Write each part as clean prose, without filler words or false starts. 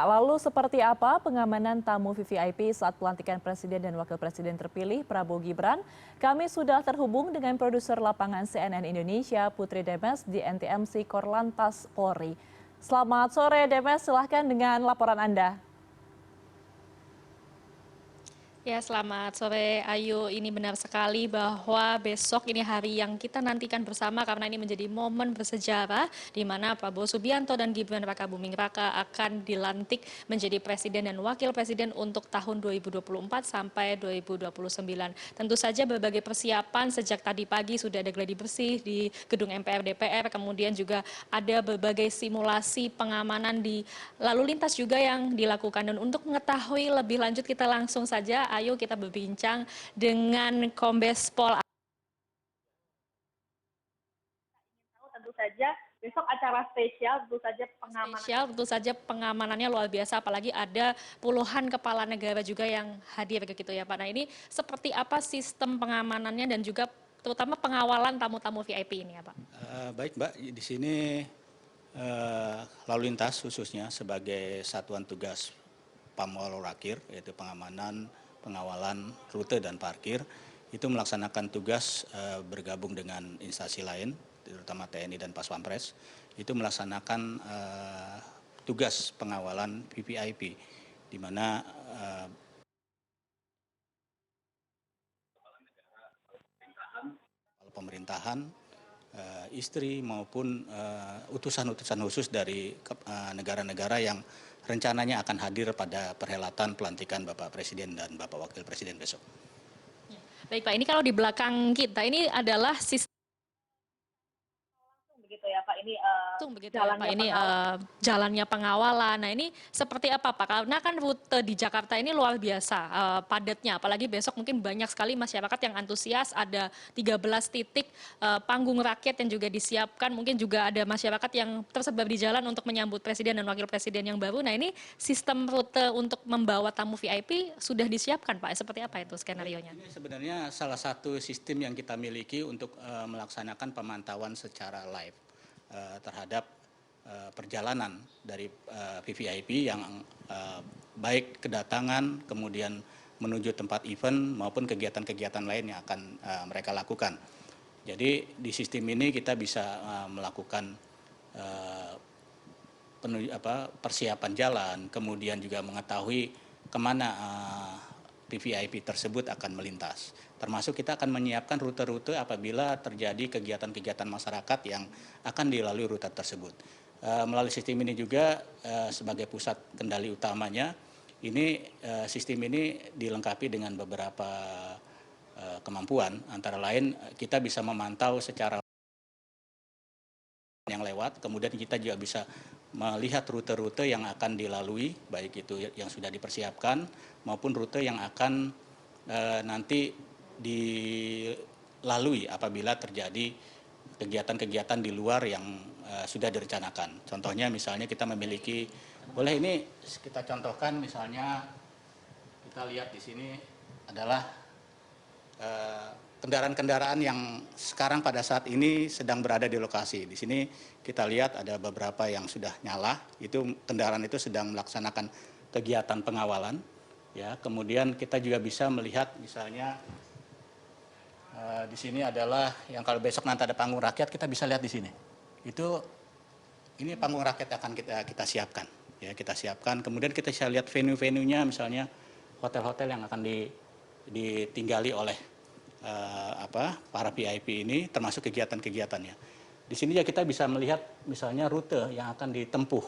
Lalu seperti apa pengamanan tamu VVIP saat pelantikan Presiden dan Wakil Presiden terpilih Prabowo Gibran? Kami sudah terhubung dengan produser lapangan CNN Indonesia Putri Demes di NTMC Korlantas Polri. Selamat sore Demes, silahkan dengan laporan Anda. Ya, selamat sore Ayu. Ini benar sekali bahwa besok ini hari yang kita nantikan bersama karena ini menjadi momen bersejarah di mana Prabowo Subianto dan Gibran Rakabuming Raka akan dilantik menjadi presiden dan wakil presiden untuk tahun 2024 sampai 2029. Tentu saja berbagai persiapan sejak tadi pagi sudah ada gladi bersih di gedung MPR DPR, kemudian juga ada berbagai simulasi pengamanan di lalu lintas juga yang dilakukan. Dan untuk mengetahui lebih lanjut kita langsung saja ayo kita berbincang dengan Kombes Pol. Tentu saja besok acara spesial, tentu saja pengamanannya luar biasa, apalagi ada puluhan kepala negara juga yang hadir gitu ya Pak. Nah, ini seperti apa sistem pengamanannya dan juga terutama pengawalan tamu-tamu VIP ini ya Pak? Baik Mbak, di sini lalu lintas khususnya sebagai satuan tugas Pamwal Rakir, yaitu pengamanan, pengawalan rute dan parkir, itu melaksanakan tugas bergabung dengan instansi lain, terutama TNI dan Pas Pampres, itu melaksanakan tugas pengawalan VVIP, di mana pemerintahan, istri maupun utusan-utusan khusus dari negara-negara yang rencananya akan hadir pada perhelatan pelantikan Bapak Presiden dan Bapak Wakil Presiden besok. Baik Pak, ini kalau di belakang kita ini adalah sistem begitu ya Pak, ini jalannya pengawalan. Nah, ini seperti apa Pak? Karena kan rute di Jakarta ini luar biasa padatnya, apalagi besok mungkin banyak sekali masyarakat yang antusias, ada 13 titik panggung rakyat yang juga disiapkan, mungkin juga ada masyarakat yang tersebar di jalan untuk menyambut Presiden dan Wakil Presiden yang baru. Nah, ini sistem rute untuk membawa tamu VIP sudah disiapkan Pak, seperti apa itu skenario-nya? Ini sebenarnya salah satu sistem yang kita miliki untuk melaksanakan pemantauan secara live terhadap perjalanan dari VVIP yang baik kedatangan, kemudian menuju tempat event maupun kegiatan-kegiatan lain yang akan mereka lakukan. Jadi di sistem ini kita bisa melakukan persiapan jalan, kemudian juga mengetahui kemana VVIP tersebut akan melintas. Termasuk kita akan menyiapkan rute-rute apabila terjadi kegiatan-kegiatan masyarakat yang akan dilalui rute tersebut. Melalui sistem ini juga sebagai pusat kendali utamanya, sistem ini dilengkapi dengan beberapa kemampuan, antara lain kita bisa memantau secara yang lewat, kemudian kita juga bisa melihat rute-rute yang akan dilalui, baik itu yang sudah dipersiapkan maupun rute yang akan nanti dilalui apabila terjadi kegiatan-kegiatan di luar yang sudah direncanakan. Contohnya misalnya kita memiliki, boleh ini kita contohkan, misalnya kita lihat di sini adalah kendaraan-kendaraan yang sekarang pada saat ini sedang berada di lokasi. Di sini kita lihat ada beberapa yang sudah nyala, itu kendaraan itu sedang melaksanakan kegiatan pengawalan. Ya, kemudian kita juga bisa melihat misalnya di sini adalah yang kalau besok nanti ada panggung rakyat, kita bisa lihat di sini. Ini panggung rakyat akan kita siapkan. Ya, kita siapkan. Kemudian kita bisa lihat venue-venuenya, misalnya hotel-hotel yang akan ditinggali oleh para VIP ini, termasuk kegiatan-kegiatannya. Di sini ya kita bisa melihat misalnya rute yang akan ditempuh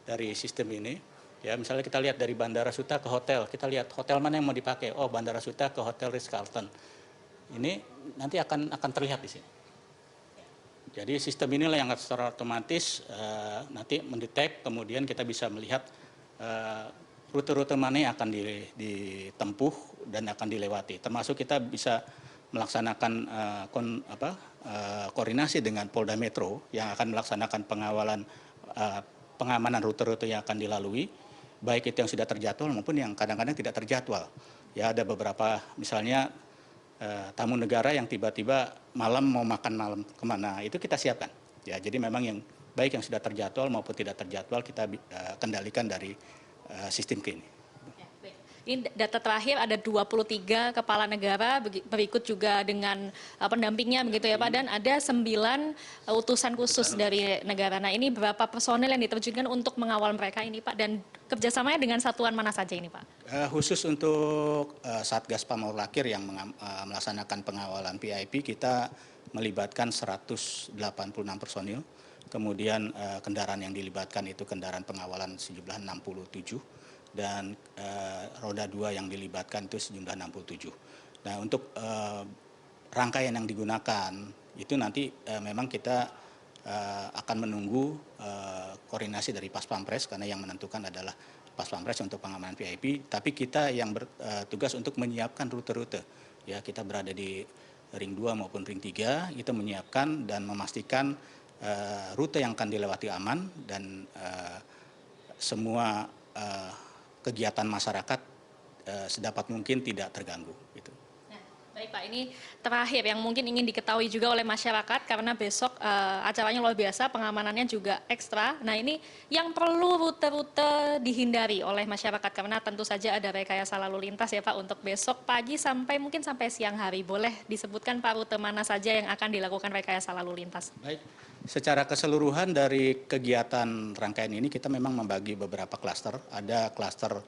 dari sistem ini. Ya, misalnya kita lihat dari Bandara Suta ke hotel, kita lihat hotel mana yang mau dipakai. Oh, Bandara Suta ke Hotel Ritz-Carlton. Ini nanti akan terlihat di sini. Jadi sistem inilah yang secara otomatis nanti mendetek, kemudian kita bisa melihat rute-rute mana yang akan ditempuh dan akan dilewati. Termasuk kita bisa melaksanakan koordinasi dengan Polda Metro yang akan melaksanakan pengamanan rute-rute yang akan dilalui, baik itu yang sudah terjadwal maupun yang kadang-kadang tidak terjadwal. Ya, ada beberapa misalnya tamu negara yang tiba-tiba malam mau makan malam kemana, itu kita siapkan. Ya, jadi memang yang baik yang sudah terjadwal maupun tidak terjadwal kita kendalikan dari sistem ini. Ini data terakhir ada 23 kepala negara, berikut juga dengan pendampingnya begitu ya Pak, dan ada 9 utusan khusus dari negara. Nah ini berapa personel yang diterjunkan untuk mengawal mereka ini Pak, dan kerjasamanya dengan satuan mana saja ini Pak? Khusus untuk Satgas Pamorlakir yang melaksanakan pengawalan VIP, kita melibatkan 186 personil, kemudian kendaraan yang dilibatkan itu kendaraan pengawalan sejumlah 67, dan roda 2 yang dilibatkan itu sejumlah 67. Nah untuk rangkaian yang digunakan itu nanti memang kita akan menunggu koordinasi dari Pas Pampres, karena yang menentukan adalah Pas Pampres untuk pengamanan VIP, tapi kita yang bertugas untuk menyiapkan rute-rute. Ya, kita berada di ring 2 maupun ring 3, itu menyiapkan dan memastikan rute yang akan dilewati aman dan semua kegiatan masyarakat sedapat mungkin tidak terganggu. Gitu. Nah, baik Pak, ini terakhir yang mungkin ingin diketahui juga oleh masyarakat, karena besok acaranya luar biasa, pengamanannya juga ekstra. Nah ini yang perlu rute-rute dihindari oleh masyarakat, karena tentu saja ada rekayasa lalu lintas ya Pak untuk besok pagi sampai mungkin sampai siang hari. Boleh disebutkan Pak rute mana saja yang akan dilakukan rekayasa lalu lintas? Baik. Secara keseluruhan dari kegiatan rangkaian ini kita memang membagi beberapa klaster. Ada klaster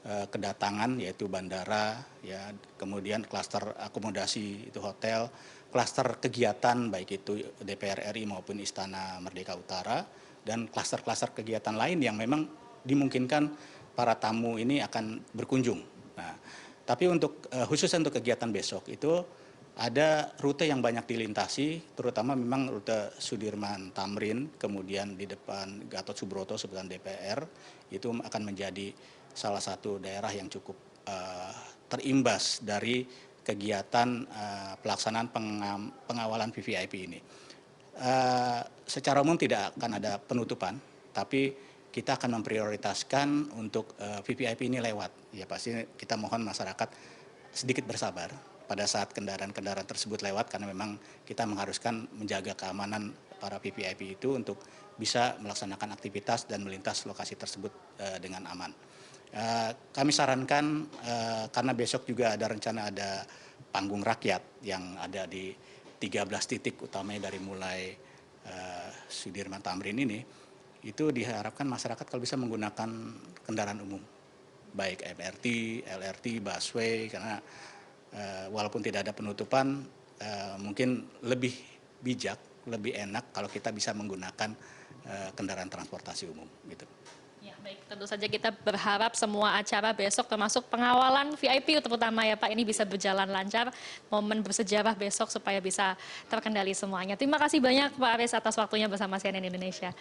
kedatangan yaitu bandara, ya, kemudian klaster akomodasi itu hotel, klaster kegiatan baik itu DPR RI maupun Istana Merdeka Utara, dan klaster-klaster kegiatan lain yang memang dimungkinkan para tamu ini akan berkunjung. Nah, tapi untuk khusus untuk kegiatan besok itu ada rute yang banyak dilintasi, terutama memang rute Sudirman Tamrin, kemudian di depan Gatot Subroto sebelah DPR, itu akan menjadi salah satu daerah yang cukup terimbas dari kegiatan pelaksanaan pengawalan VVIP ini. Secara umum tidak akan ada penutupan, tapi kita akan memprioritaskan untuk VVIP ini lewat. Ya pasti kita mohon masyarakat sedikit bersabar pada saat kendaraan-kendaraan tersebut lewat, karena memang kita mengharuskan menjaga keamanan para VVIP itu untuk bisa melaksanakan aktivitas dan melintas lokasi tersebut dengan aman. Kami sarankan, karena besok juga ada rencana ada panggung rakyat yang ada di 13 titik utamanya dari mulai Sudirman Tamrin ini, itu diharapkan masyarakat kalau bisa menggunakan kendaraan umum, baik MRT, LRT, busway, karena walaupun tidak ada penutupan, mungkin lebih bijak, lebih enak kalau kita bisa menggunakan kendaraan transportasi umum. Gitu. Ya, baik, tentu saja kita berharap semua acara besok termasuk pengawalan VIP terutama ya Pak, ini bisa berjalan lancar, momen bersejarah besok supaya bisa terkendali semuanya. Terima kasih banyak Pak Aris atas waktunya bersama CNN Indonesia.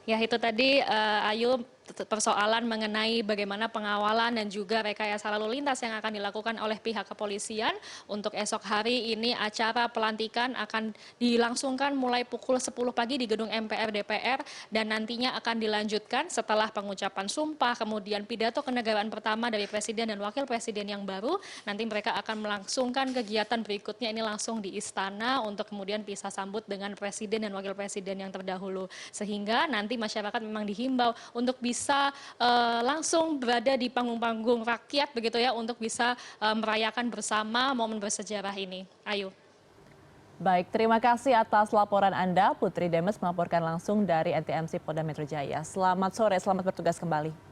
Ya itu tadi Ayu, persoalan mengenai bagaimana pengawalan dan juga rekayasa lalu lintas yang akan dilakukan oleh pihak kepolisian untuk esok hari ini. Acara pelantikan akan dilangsungkan mulai pukul 10 pagi di gedung MPR DPR, dan nantinya akan dilanjutkan setelah pengucapan sumpah, kemudian pidato kenegaraan pertama dari Presiden dan Wakil Presiden yang baru. Nanti mereka akan melangsungkan kegiatan berikutnya ini langsung di Istana untuk kemudian bisa sambut dengan Presiden dan Wakil Presiden yang terdahulu. Sehingga nanti masyarakat memang dihimbau untuk bisa langsung berada di panggung-panggung rakyat begitu ya, untuk bisa merayakan bersama momen bersejarah ini. Ayu. Baik, terima kasih atas laporan Anda. Putri Demes melaporkan langsung dari NTMC Polda Metro Jaya. Selamat sore, selamat bertugas kembali.